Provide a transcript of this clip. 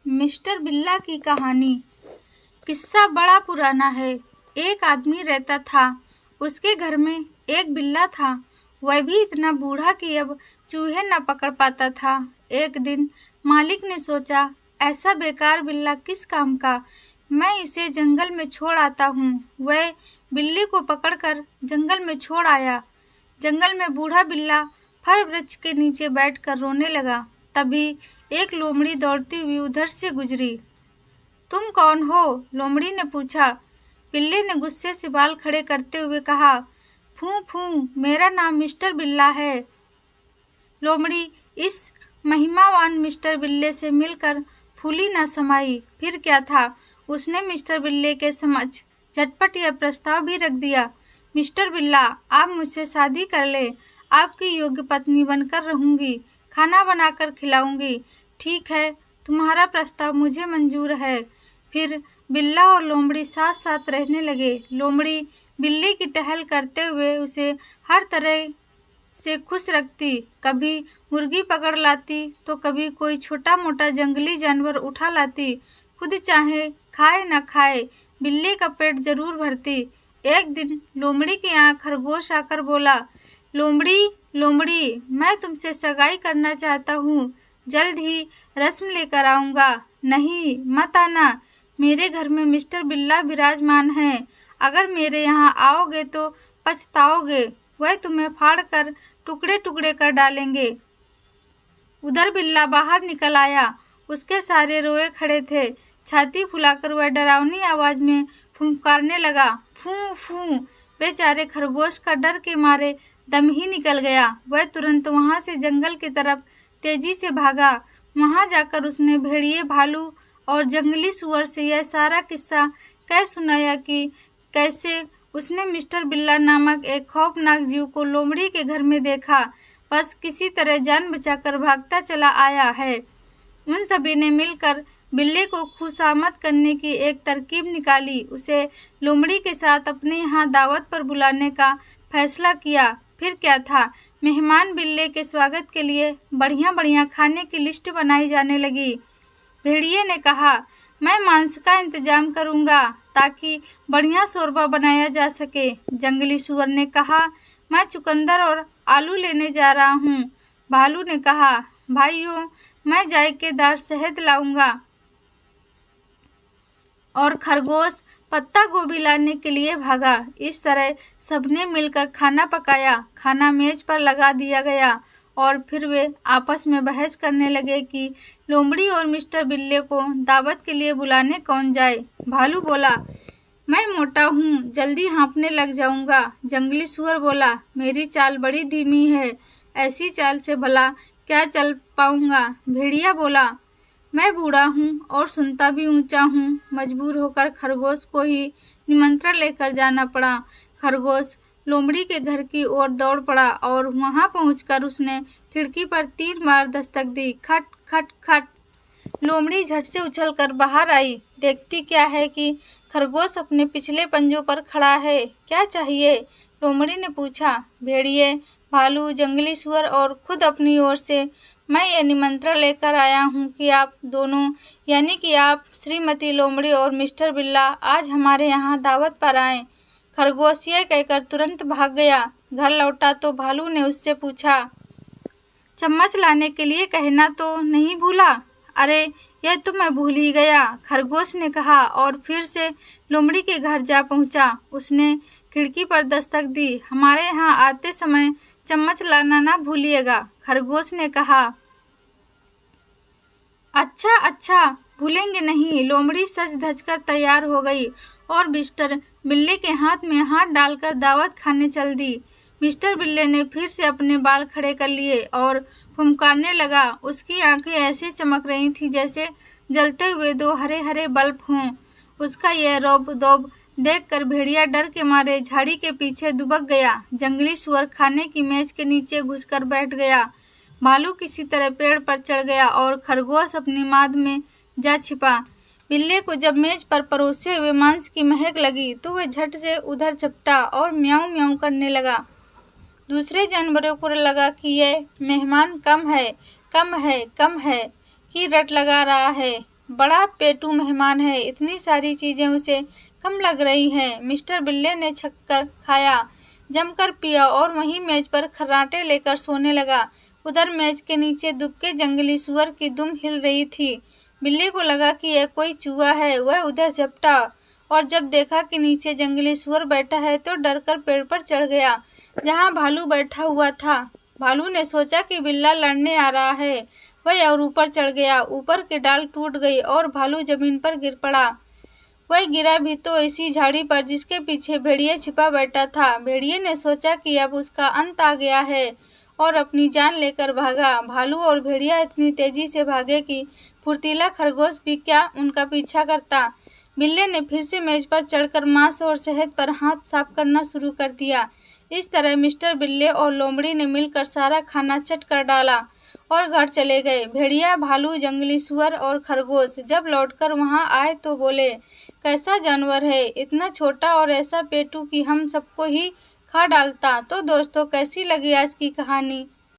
Mister बिल्ला की कहानी। किस्सा बड़ा पुराना है। एक आदमी रहता था। उसके घर में एक बिल्ला था। वह भी इतना बूढ़ा कि अब चूहे न पकड़ पाता था। एक दिन मालिक ने सोचा, ऐसा बेकार बिल्ला किस काम का, मैं इसे जंगल में छोड़ आता हूँ। वह बिल्ली को पकड़कर जंगल में छोड़ आया। जंगल में बूढ़ा बिल्ला फर वृक्ष के नीचे बैठकर रोने लगा। तभी एक लोमड़ी दौड़ती हुई उधर से गुजरी। तुम कौन हो? लोमड़ी ने पूछा। बिल्ले ने गुस्से से बाल खड़े करते हुए कहा, फूं फूं, मेरा नाम मिस्टर बिल्ला है। लोमड़ी इस महिमावान मिस्टर बिल्ले से मिलकर फूली न समाई। फिर क्या था, उसने मिस्टर बिल्ले के समक्ष झटपट यह प्रस्ताव भी रख दिया, मिस्टर बिल्ला, आप मुझसे शादी कर ले, आपकी योग्य पत्नी बनकर रहूंगी, खाना बनाकर खिलाऊंगी। ठीक है, तुम्हारा प्रस्ताव मुझे मंजूर है। फिर बिल्ला और लोमड़ी साथ साथ रहने लगे। लोमड़ी बिल्ली की टहल करते हुए उसे हर तरह से खुश रखती। कभी मुर्गी पकड़ लाती तो कभी कोई छोटा मोटा जंगली जानवर उठा लाती। खुद चाहे खाए न खाए, बिल्ली का पेट जरूर भरती। एक दिन लोमड़ी की यहाँ खरगोश आकर बोला, लोमड़ी लोमड़ी, मैं तुमसे सगाई करना चाहता हूँ, जल्द ही रस्म लेकर आऊँगा। नहीं, मत आना, मेरे घर में मिस्टर बिल्ला विराजमान है। अगर मेरे यहाँ आओगे तो पछताओगे, वह तुम्हें फाड़ कर टुकड़े टुकड़े कर डालेंगे। उधर बिल्ला बाहर निकल आया। उसके सारे रोए खड़े थे। छाती फुलाकर वह डरावनी आवाज में फुंकारने लगा, फूं फूं। बेचारे खरगोश का डर के मारे दम ही निकल गया। वह तुरंत वहां से जंगल की तरफ तेजी से भागा। वहां जाकर उसने भेड़िए, भालू और जंगली सुअर से यह सारा किस्सा कह सुनाया कि कैसे उसने मिस्टर बिल्ला नामक एक खौफनाक जीव को लोमड़ी के घर में देखा, बस किसी तरह जान बचाकर भागता चला आया है। उन सभी ने मिलकर बिल्ले को खुशामद करने की एक तरकीब निकाली। उसे लोमड़ी के साथ अपने यहाँ दावत पर बुलाने का फैसला किया। फिर क्या था, मेहमान बिल्ले के स्वागत के लिए बढ़िया बढ़िया खाने की लिस्ट बनाई जाने लगी। भेड़िए ने कहा, मैं मांस का इंतजाम करूंगा ताकि बढ़िया शोरबा बनाया जा सके। जंगली सुअर ने कहा, मैं चुकंदर और आलू लेने जा रहा हूँ। भालू ने कहा, भाइयों, मैं जायकेदार शहद लाऊंगा। और खरगोश पत्ता गोभी लाने के लिए भागा। इस तरह सबने मिलकर खाना पकाया। खाना मेज पर लगा दिया गया और फिर वे आपस में बहस करने लगे कि लोमड़ी और मिस्टर बिल्ले को दावत के लिए बुलाने कौन जाए। भालू बोला, मैं मोटा हूँ, जल्दी हाँफने लग जाऊंगा। जंगली सुअर बोला, मेरी चाल बड़ी धीमी है, ऐसी चाल से भला क्या चल पाऊंगा। भेड़िया बोला, मैं बूढ़ा हूँ और सुनता भी ऊंचा हूँ। मजबूर होकर खरगोश को ही निमंत्रण लेकर जाना पड़ा। खरगोश लोमड़ी के घर की ओर दौड़ पड़ा और वहां पहुंचकर उसने खिड़की पर 3 बार दस्तक दी। खट खट खट। लोमड़ी झट से उछलकर बाहर आई। देखती क्या है कि खरगोश अपने पिछले पंजों पर खड़ा है। क्या चाहिए? लोमड़ी ने पूछा। भेड़िए, भालू, जंगली सुअर और खुद अपनी ओर से मैं ये निमंत्रण लेकर आया हूँ कि आप दोनों, यानी कि आप श्रीमती लोमड़ी और मिस्टर बिल्ला, आज हमारे यहाँ दावत पर आएं। खरगोश ये कहकर तुरंत भाग गया। घर लौटा तो भालू ने उससे पूछा, चम्मच लाने के लिए कहना तो नहीं भूला? अरे, यह तो मैं भूल ही गया, खरगोश ने कहा और फिर से लोमड़ी के घर जा पहुंचा। उसने खिड़की पर दस्तक दी। हमारे यहाँ आते समय चम्मच लाना ना भूलिएगा, खरगोश ने कहा। अच्छा अच्छा, भूलेंगे नहीं। लोमड़ी सज धज कर तैयार हो गई और मिस्टर बिल्ले के हाथ में हाथ डालकर दावत खाने चल दी। मिस्टर बिल्ले ने फिर से अपने बाल खड़े कर लिए और फुंकारने लगा। उसकी आंखें ऐसे चमक रही थी जैसे जलते हुए 2 हरे हरे बल्ब हों। उसका यह रौब दौब देखकर भेड़िया डर के मारे झाड़ी के पीछे दुबक गया। जंगली सुअर खाने की मेज के नीचे घुसकर बैठ गया। भालू किसी तरह पेड़ पर चढ़ गया और खरगोश अपनी माद में जा छिपा। बिल्ले को जब मेज पर परोसे हुए मांस की महक लगी तो वह झट से उधर झपटा और म्याऊं म्याऊं करने लगा। दूसरे जानवरों को लगा कि यह मेहमान कम है, कम है, कम है की रट लगा रहा है। बड़ा पेटू मेहमान है, इतनी सारी चीजें उसे कम लग रही हैं। मिस्टर बिल्ले ने छक्कर खाया, जमकर पिया और वहीं मेज पर खर्राटे लेकर सोने लगा। उधर मेज के नीचे दुबके जंगली सुअर की दुम हिल रही थी। बिल्ली को लगा कि यह कोई चूहा है। वह उधर झपटा और जब देखा कि नीचे जंगली सुअर बैठा है तो डरकर पेड़ पर चढ़ गया जहां भालू बैठा हुआ था। भालू ने सोचा कि बिल्ला लड़ने आ रहा है, वह और ऊपर चढ़ गया। ऊपर की डाल टूट गई और भालू जमीन पर गिर पड़ा। वह गिरा भी तो ऐसी झाड़ी पर जिसके पीछे भेड़िया छिपा बैठा था। भेड़िए ने सोचा कि अब उसका अंत आ गया है और अपनी जान लेकर भागा। भालू और भेड़िया इतनी तेजी से भागे कि फुर्तीला खरगोश भी क्या उनका पीछा करता। बिल्ले ने फिर से मेज पर चढ़कर मांस और शहद पर हाथ साफ करना शुरू कर दिया। इस तरह मिस्टर बिल्ले और लोमड़ी ने मिलकर सारा खाना चट कर डाला और घर चले गए। भेड़िया, भालू, जंगली सुअर और खरगोश जब लौटकर वहां आए तो बोले, कैसा जानवर है, इतना छोटा और ऐसा पेटू कि हम सबको ही खा डालता। तो दोस्तों, कैसी लगी आज की कहानी?